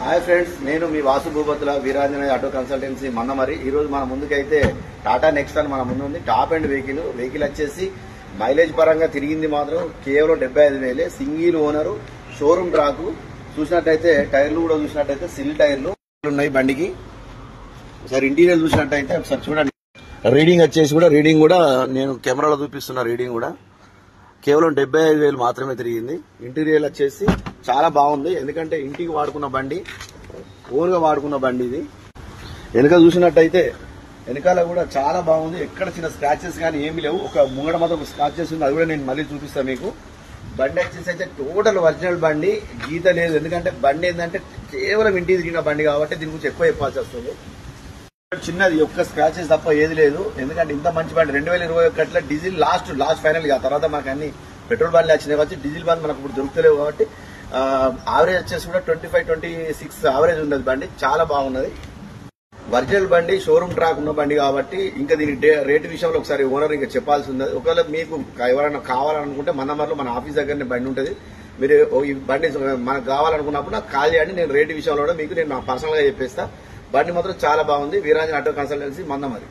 Hi friends, నేను మీ Vasu భూపతుల Veeranjaneya auto consultancy మన్నమరి. ఈ రోజు మన ముందుకైతే టాటా నెక్స్ట్ అని మన ముందు ఉంది. టాప్ అండ్ వెహికల్ వచ్చేసి మైలేజ్ పరంగా తిరిగింది మాత్రం కేవలం 75,000. Single owner, showroom track. చూసినట్టయితే టైర్లు కూడా చూసినట్టయితే సిల్ టైర్లు ఉన్నాయి బండికి. ఒకసారి ఇంటీరియర్ చూసినట్టయితే ఒకసారి చూడండి. రీడింగ్ కూడా నేను కెమెరాలో చూపిస్తున్న రీడింగ్ కూడా కేవలం 75,000 మాత్రమే తిరిగింది. ఇంటీరియర్ వచ్చేసి చాలా బాగుంది, ఎందుకంటే ఇంటికి వాడుకున్న బండి, ఓన్ గా వాడుకున్న బండి ఇది. వెనక చూసినట్టయితే వెనకాల కూడా చాలా బాగుంది, ఎక్కడ చిన్న స్క్రాచెస్ కానీ ఏమీ లేవు. ఒక ముంగడ మాత్రం స్క్రాచెస్ ఉంది, అది కూడా నేను మళ్ళీ చూపిస్తాను మీకు. బండి వచ్చేసి అయితే టోటల్ ఒరిజినల్ బండి, గీత లేదు. ఎందుకంటే బండి ఏంటంటే కేవలం ఇంటికి తిరిగిన బండి కాబట్టి దీని గురించి ఎక్కువ చెప్పాల్సి వస్తుంది. చిన్నది ఒక్క స్క్రాచెస్ తప్ప ఏది లేదు, ఎందుకంటే ఇంత మంచి బండి 2021 డీజిల్ లాస్ట్ ఫైనల్ గా. తర్వాత మనకు అన్ని పెట్రోల్ బండ్లు వచ్చినాయి కాబట్టి డీజిల్ బండ్ మనకు ఇప్పుడు దొరుకుతలేవు కాబట్టి యావరేజ్ వచ్చేసి కూడా 25-26 యావరేజ్ ఉన్నది బండి. చాలా బాగున్నది, ఒరిజినల్ బండి, షోరూమ్ ట్రాక్ ఉన్న బండి కాబట్టి ఇంకా దీని రేటు విషయంలో ఒకసారి ఓనర్ ఇంకా చెప్పాల్సి ఉంది. ఒకవేళ మీకు ఎవరైనా కావాలనుకుంటే మన్నమర్లో మన ఆఫీస్ దగ్గరనే బండి ఉంటుంది. మీరు ఈ బండి మనకు కావాలనుకున్నప్పుడు నాకు కాల్ చేయండి, నేను రేటు విషయంలో కూడా మీకు నేను పర్సనల్ గా చెప్పేస్తా. బండి మాత్రం చాలా బాగుంది. Veeranjaneya auto consultancy మన్నమరి.